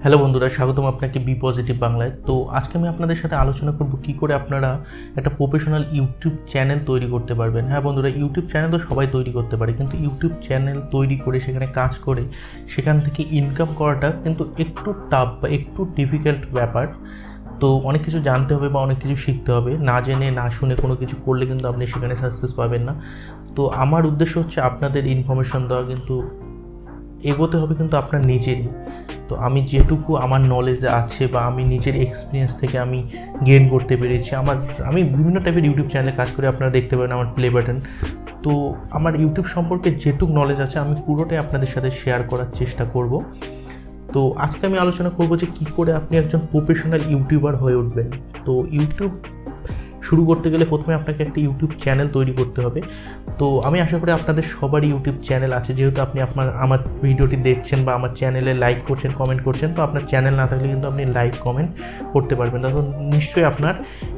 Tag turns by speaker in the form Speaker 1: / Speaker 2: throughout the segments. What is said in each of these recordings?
Speaker 1: Hello বন্ধুরা, স্বাগতম আপনাকে বি পজিটিভ বাংলায়। তো আজকে আমি আপনাদের সাথে আলোচনা করব কী করে আপনারা একটা প্রফেশনাল ইউটিউব চ্যানেল তৈরি করতে পারবেন। হ্যাঁ বন্ধুরা, ইউটিউব চ্যানেল তো সবাই তৈরি করতে পারে, কিন্তু ইউটিউব চ্যানেল তৈরি করে সেখানে কাজ করে সেখান থেকে ইনকাম করাটা কিন্তু একটু টাফ বা একটু ডিফিকাল্ট ব্যাপার। তো অনেক কিছু জানতে হবে বা অনেক কিছু শিখতে হবে। না জেনে না শুনে কোনো কিছু করলে কিন্তু আপনি সেখানে সাকসেস পাবেন না। তো আমার উদ্দেশ্য হচ্ছে আপনাদের ইনফরমেশন দেওয়া, কিন্তু এগোতে হবে কিন্তু আপনার নিজেরই। তো আমি যেটুকু আমার নলেজে আছে বা আমি নিজের এক্সপিরিয়েন্স থেকে আমি গেইন করতে পেরেছি, আমি বিভিন্ন টাইপের ইউটিউব চ্যানেলে কাজ করে, আপনারা দেখতে পারেন আমার প্লে বাটন। তো আমার ইউটিউব সম্পর্কে যেটুকু নলেজ আছে আমি পুরোটাই আপনাদের সাথে শেয়ার করার চেষ্টা করব। তো আজকে আমি আলোচনা করব যে কী করে আপনি একজন প্রফেশনাল ইউটিউবার হয়ে উঠবেন। তো ইউটিউব শুরু করতে গেলে প্রথমে আপনাকে একটা ইউটিউব চ্যানেল তৈরি করতে হবে। তো আমি আশা করি আপনাদের সবারই ইউটিউব চ্যানেল আছে, যেহেতু আপনি আমার ভিডিওটি দেখছেন বা আমার চ্যানেলে লাইক করছেন, কমেন্ট করছেন। তো আপনার চ্যানেল না থাকলে কিন্তু আপনি লাইক কমেন্ট করতে পারবেন, তখন নিশ্চয়ই আপনার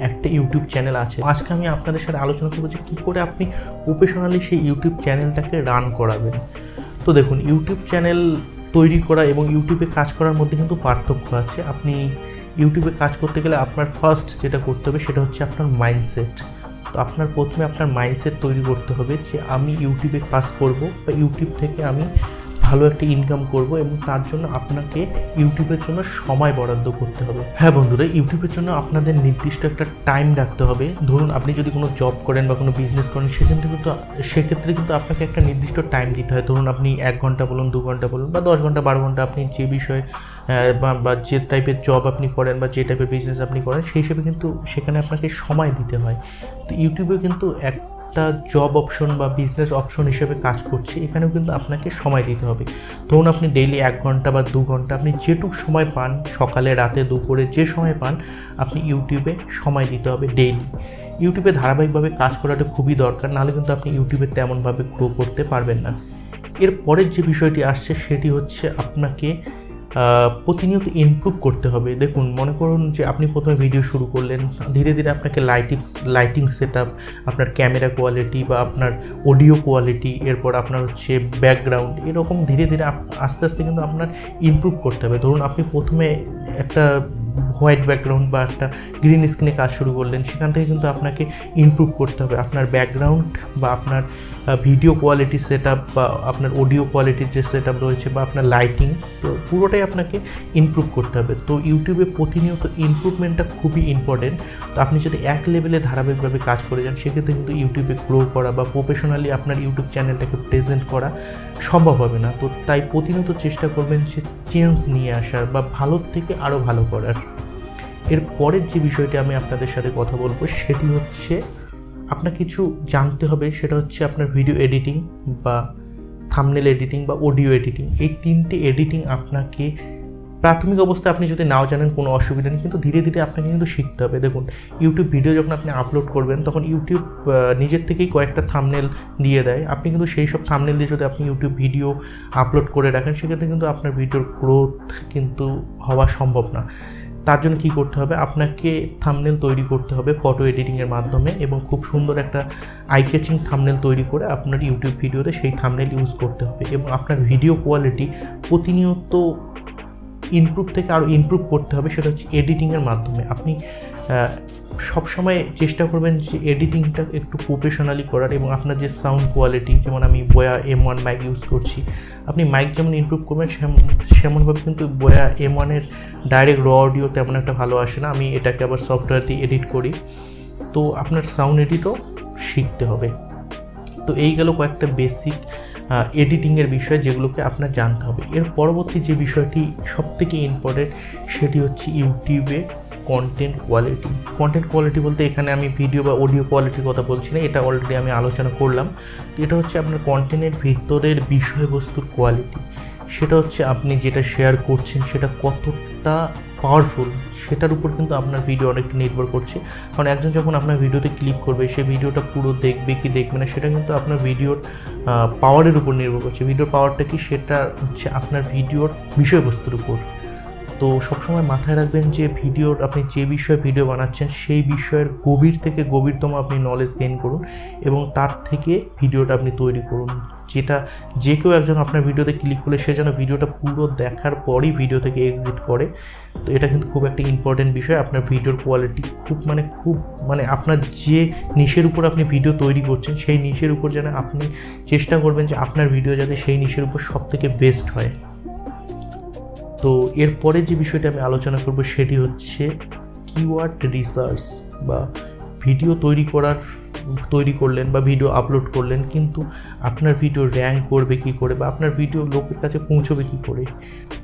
Speaker 1: একটা ইউটিউব চ্যানেল আছে। আজকে আমি আপনাদের সাথে আলোচনা করবো যে কী করে আপনি প্রফেশনালি সেই ইউটিউব চ্যানেলটাকে রান করাবেন। তো দেখুন, ইউটিউব চ্যানেল তৈরি করা এবং ইউটিউবে কাজ করার মধ্যে কিন্তু পার্থক্য আছে। আপনি ইউটিউবে কাজ করতে গেলে আপনার ফার্স্ট যেটা করতে হবে সেটা হচ্ছে আপনার মাইন্ডসেট। তো আপনার প্রথমে আপনার মাইন্ডসেট তৈরি করতে হবে যে আমি ইউটিউবে কাজ করব বা ইউটিউব থেকে আমি ভালো একটা ইনকাম করব, এবং তার জন্য আপনাকে ইউটিউবের জন্য সময় বরাদ্দ করতে হবে। হ্যাঁ বন্ধুরা, ইউটিউবের জন্য আপনাদের নির্দিষ্ট একটা টাইম রাখতে হবে। ধরুন আপনি যদি কোনো জব করেন বা কোনো বিজনেস করেন, সেক্ষেত্রে কিন্তু আপনাকে একটা নির্দিষ্ট টাইম দিতে হয়। ধরুন আপনি 1 ঘন্টা বলুন, 2 ঘন্টা বলুন বা 10 ঘন্টা 12 ঘন্টা, আপনি যে বিষয়ে বা যে টাইপের জব আপনি করেন বা যে টাইপের বিজনেস আপনি করেন, সেই হিসেবে কিন্তু সেখানে আপনাকে সময় দিতে হয়। তো ইউটিউবে কিন্তু একটা জব অপশন বা বিজনেস অপশন হিসেবে কাজ করছে, এখানেও কিন্তু আপনাকে সময় দিতে হবে। ধরুন আপনি ডেইলি 1 ঘন্টা বা 2 ঘন্টা, আপনি যেটুকু সময় পান, সকালে রাতে দুপুরে যে সময় পান, আপনি ইউটিউবে সময় দিতে হবে ডেইলি। ইউটিউবে ধারাবাহিকভাবে কাজ করাটা খুবই দরকার, নাহলে কিন্তু আপনি ইউটিউবে তেমনভাবে গ্রো করতে পারবেন না। এর পরের যে বিষয়টি আসছে সেটি হচ্ছে আপনাকে প্রতিনিয়ত ইমপ্রুভ করতে হবে। দেখুন, মনে করুন যে আপনি প্রথমে ভিডিও শুরু করলেন, ধীরে ধীরে আপনাকে লাইটিং সেট আপ, আপনার ক্যামেরা কোয়ালিটি বা আপনার অডিও কোয়ালিটি, এরপর আপনার হচ্ছে ব্যাকগ্রাউন্ড, এরকম ধীরে ধীরে আস্তে আস্তে কিন্তু আপনার ইমপ্রুভ করতে হবে। ধরুন আপনি প্রথমে একটা হোয়াইট ব্যাকগ্রাউন্ড বা একটা গ্রিন স্ক্রিনে কাজ শুরু করলেন, সেখান থেকে কিন্তু আপনাকে ইমপ্রুভ করতে হবে আপনার ব্যাকগ্রাউন্ড বা আপনার ভিডিও কোয়ালিটি সেট আপ বা আপনার অডিও কোয়ালিটির যে সেট আপ রয়েছে বা আপনার লাইটিং, তো পুরোটাই আপনাকে ইমপ্রুভ করতে হবে। তো ইউটিউবে প্রতিনিয়ত ইমপ্রুভমেন্টটা খুবই ইম্পর্টেন্ট। তো আপনি যদি এক লেভেলে ধারাবাহিকভাবে কাজ করে যান, সেক্ষেত্রে কিন্তু ইউটিউবে গ্রো করা বা প্রফেশনালি আপনার ইউটিউব চ্যানেলটাকে প্রেজেন্ট করা সম্ভব হবে না। তো তাই প্রতিনিয়ত চেষ্টা করবেন সে চেঞ্জ নিয়ে আসার বা ভালোর থেকে আরও ভালো করার। এর পরের যে বিষয়টি আমি আপনাদের সাথে কথা বলবো সেটি হচ্ছে আপনার কিছু জানতে হবে, সেটা হচ্ছে আপনার ভিডিও এডিটিং বা থাম্বনেল এডিটিং বা অডিও এডিটিং। এই 3টে এডিটিং আপনাকে প্রাথমিক অবস্থায় আপনি যদি নাও জানেন কোনো অসুবিধা নেই, কিন্তু ধীরে ধীরে আপনাকে কিন্তু শিখতে হবে। দেখুন, ইউটিউব ভিডিও যখন আপনি আপলোড করবেন, তখন ইউটিউব নিজের থেকেই কয়েকটা থাম্বনেল দিয়ে দেয়। আপনি কিন্তু সেই সব থাম্বনেল দিয়ে যদি আপনি ইউটিউব ভিডিও আপলোড করে রাখেন, সেক্ষেত্রে কিন্তু আপনার ভিডিওর গ্রোথ কিন্তু হওয়া সম্ভব না। তার জন্য কী করতে হবে, আপনাকে থাম্বনেল তৈরি করতে হবে ফটো এডিটিংয়ের মাধ্যমে, এবং খুব সুন্দর একটা আই ক্যাচিং থাম্বনেল তৈরি করে আপনার ইউটিউব ভিডিওতে সেই থাম্বনেল ইউজ করতে হবে। এবং আপনার ভিডিও কোয়ালিটি প্রতিনিয়ত ইমপ্রুভ থেকে আরও ইমপ্রুভ করতে হবে, সেটা হচ্ছে এডিটিংয়ের মাধ্যমে। আপনি সবসময় চেষ্টা করবেন যে এডিটিংটা একটু প্রফেশনালি করার, এবং আপনার যে সাউন্ড কোয়ালিটি, যেমন আমি বোয়া M1 মাইক ইউজ করছি, আপনি মাইক যেমন ইমপ্রুভ করবেন সেমনভাবে কিন্তু বোয়া M1-এর ডাইরেক্ট র অডিও তেমন একটা ভালো আসে না। আমি এটাকে আবার সফটওয়্যার দিয়ে এডিট করি। তো আপনার সাউন্ড এডিটও শিখতে হবে। তো এই গেল কয়েকটা বেসিক এডিটিংয়ের বিষয়, যেগুলোকে আপনার জানতে হবে। এর পরবর্তী যে বিষয়টি সবথেকে ইম্পর্টেন্ট, সেটি হচ্ছে ইউটিউবে কন্টেন্ট কোয়ালিটি বলতে এখানে আমি ভিডিও বা অডিও কোয়ালিটির কথা বলছি না, এটা অলরেডি আমি আলোচনা করলাম। তো এটা হচ্ছে আপনার কন্টেন্টের ভিতরের বিষয়বস্তুর কোয়ালিটি। সেটা হচ্ছে আপনি যেটা শেয়ার করছেন সেটা কতটা পাওয়ারফুল, সেটার উপর কিন্তু আপনার ভিডিও অনেকটা নির্ভর করছে। কারণ একজন যখন আপনার ভিডিওতে ক্লিক করবে, সে ভিডিওটা পুরো দেখবে কি দেখবে না, সেটা কিন্তু আপনার ভিডিওর পাওয়ারের উপর নির্ভর করছে। ভিডিওর পাওয়ারটা কি, সেটা হচ্ছে আপনার ভিডিওর বিষয়বস্তুর উপর। তো সবসময় মাথায় রাখবেন যে ভিডিওর আপনি যে বিষয়ে ভিডিও বানাচ্ছেন সেই বিষয়ের গভীর থেকে গভীরতম আপনি নলেজ গেইন করুন এবং তার থেকে ভিডিওটা আপনি তৈরি করুন, যেটা যে কেউ একজন আপনার ভিডিওতে ক্লিক করলে সে যেন ভিডিওটা পুরো দেখার পরই ভিডিও থেকে এক্সিট করে। তো এটা কিন্তু খুব একটা ইম্পর্টেন্ট বিষয়। আপনার ভিডিওর কোয়ালিটি খুব আপনার যে নিশের উপর আপনি ভিডিও তৈরি করছেন সেই নিশের উপর যেন আপনি চেষ্টা করবেন যে আপনার ভিডিও যাতে সেই নিশের উপর সবথেকে বেস্ট হয়। তো এরপরে যে বিষয়টা আমি আলোচনা করব সেটি হচ্ছে কিওয়ার্ড রিসার্চ। বা ভিডিও তৈরি করলেন বা ভিডিও আপলোড করলেন, কিন্তু আপনার ভিডিও র্যাঙ্ক করবে কী করে বা আপনার ভিডিও লোকের কাছে পৌঁছবে কী করে।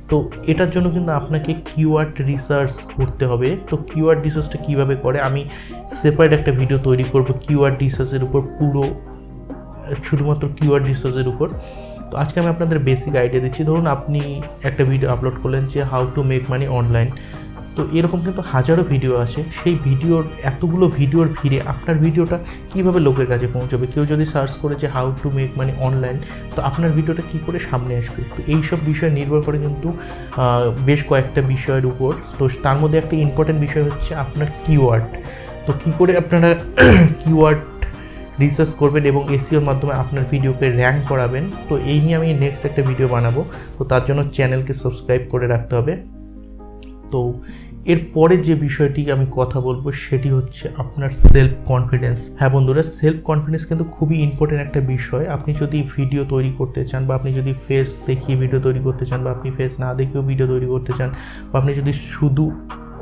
Speaker 1: তো এটার জন্য কিন্তু আপনাকে কিওয়ার্ড রিসার্চ করতে হবে। তো কিওয়ার্ড রিসার্চটা কীভাবে করে আমি সেপারেট একটা ভিডিও তৈরি করব কিওয়ার্ড রিসার্চের উপর, শুধুমাত্র কিওয়ার্ড রিসার্চের উপর। তো আজকে আমি আপনাদের বেসিক আইডিয়া দিচ্ছি। ধরুন আপনি একটা ভিডিও আপলোড করলেন যে how to make money online. তো এরকম কিন্তু হাজারো ভিডিও আছে, সেই এতগুলো ভিডিওর ভিড়ে আপনার ভিডিওটা কীভাবে লোকের কাছে পৌঁছবে। কেউ যদি সার্চ করে যে how to make money online, তো আপনার ভিডিওটা কী করে সামনে আসবে। তো এইসব বিষয় নির্ভর করে কিন্তু বেশ কয়েকটা বিষয়ের উপর। তো তার মধ্যে একটা ইম্পর্টেন্ট বিষয় হচ্ছে আপনার কিওয়ার্ড। তো কী করে আপনারা কিওয়ার্ড রিসার্চ করবেন এবং এসইওর মাধ্যমে আপনার ভিডিওকে র্যাঙ্ক করাবেন। তো এই নিয়ে আমি নেক্সট একটা ভিডিও বানাবো। তো তার জন্য চ্যানেলকে সাবস্ক্রাইব করে রাখতে হবে। তো এরপরে যে বিষয়টি আমি কথা বলবো সেটি হচ্ছে আপনার সেলফ কনফিডেন্স। হ্যাঁ বন্ধুরা, সেলফ কনফিডেন্স কিন্তু খুবই ইম্পর্টেন্ট একটা বিষয়। আপনি যদি ভিডিও তৈরি করতে চান বা আপনি যদি ফেস দেখিয়ে ভিডিও তৈরি করতে চান বা আপনি ফেস না দেখিয়েও ভিডিও তৈরি করতে চান বা আপনি যদি শুধু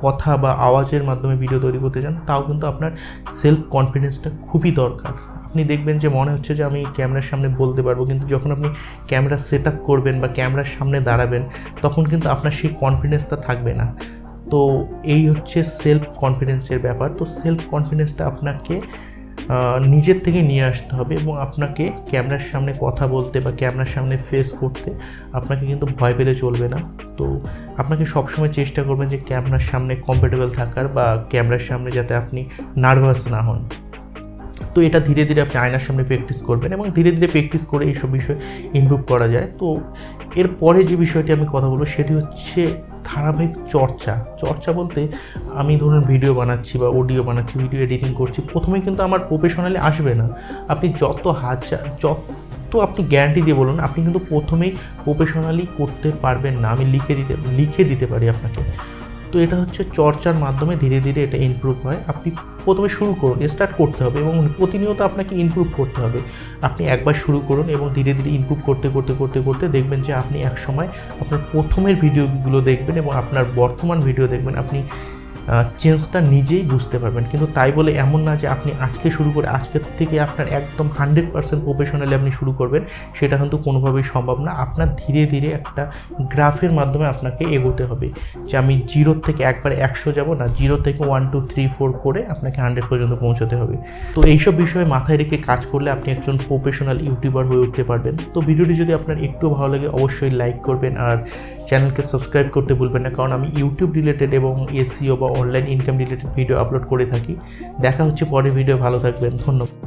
Speaker 1: কথা বা আওয়াজের মাধ্যমে ভিডিও তৈরি করতে চান, তাও কিন্তু আপনার সেলফ কনফিডেন্সটা খুবই দরকার। আপনি দেখবেন যে মনে হচ্ছে যে আমি ক্যামেরার সামনে বলতে পারবো, কিন্তু যখন আপনি ক্যামেরা সেট আপ করবেন বা ক্যামেরার সামনে দাঁড়াবেন তখন কিন্তু আপনার সেই কনফিডেন্সটা থাকবে না। তো এই হচ্ছে সেলফ কনফিডেন্সের ব্যাপার। তো সেলফ কনফিডেন্সটা আপনাকে নিজের থেকে নিয়ে আসতে হবে এবং আপনাকে ক্যামেরার সামনে কথা বলতে বা ক্যামেরার সামনে ফেস করতে আপনাকে কিন্তু ভয় পেলে চলবে না। তো আপনাকে সবসময় চেষ্টা করবেন যে ক্যামেরার সামনে কমফোর্টেবল থাকার বা ক্যামেরার সামনে যাতে আপনি নার্ভাস না হন। তো এটা ধীরে ধীরে আপনি আয়নার সামনে প্র্যাকটিস করবেন এবং ধীরে ধীরে প্র্যাকটিস করে এইসব বিষয় ইমপ্রুভ করা যায়। তো এরপরে যে বিষয়টি আমি কথা বলবো সেটি হচ্ছে ধারাবাহিক চর্চা বলতে আমি ধরুন ভিডিও বানাচ্ছি বা অডিও বানাচ্ছি, ভিডিও এডিটিং করছি, প্রথমেই কিন্তু আমার প্রফেশনালি আসবে না। আপনি যত আপনি গ্যারান্টি দিয়ে বলুন, আপনি কিন্তু প্রথমেই প্রফেশনালি করতে পারবেন না। আমি লিখে দিতে পারি আপনাকে। তো এটা হচ্ছে চর্চার মাধ্যমে ধীরে ধীরে এটা ইমপ্রুভ হয়। আপনি প্রথমে শুরু করুন, স্টার্ট করতে হবে এবং প্রতিনিয়ত আপনাকে ইমপ্রুভ করতে হবে। আপনি একবার শুরু করুন এবং ধীরে ধীরে ইমপ্রুভ করতে দেখবেন যে আপনি একসময় আপনার প্রথমের ভিডিওগুলো দেখবেন এবং আপনার বর্তমান ভিডিও দেখবেন, আপনি চেঞ্জটা নিজেই বুঝতে পারবেন। কিন্তু তাই বলে এমন না যে আপনি আজকে শুরু করে আজকের থেকে আপনার একদম 100% প্রফেশনালি আপনি শুরু করবেন, সেটা কিন্তু কোনোভাবেই সম্ভব না। আপনার ধীরে ধীরে একটা গ্রাফের মাধ্যমে আপনাকে এগোতে হবে যে আমি 0 থেকে একবারে 100 যাব না, 0 থেকে 1 2 3 4 করে আপনাকে 100 পর্যন্ত পৌঁছতে হবে। তো এইসব বিষয়ে মাথায় রেখে কাজ করলে আপনি একজন প্রফেশনাল ইউটিউবার হয়ে উঠতে পারবেন। তো ভিডিওটি যদি আপনার একটু ভালো লাগে অবশ্যই লাইক করবেন আর চ্যানেলকে সাবস্ক্রাইব করতে ভুলবেন না, কারণ আমি ইউটিউব রিলেটেড এবং এসইও বা online income related video upload করে থাকি। দেখা হচ্ছে পরের ভিডিও। ভালো থাকবেন, ধন্যবাদ।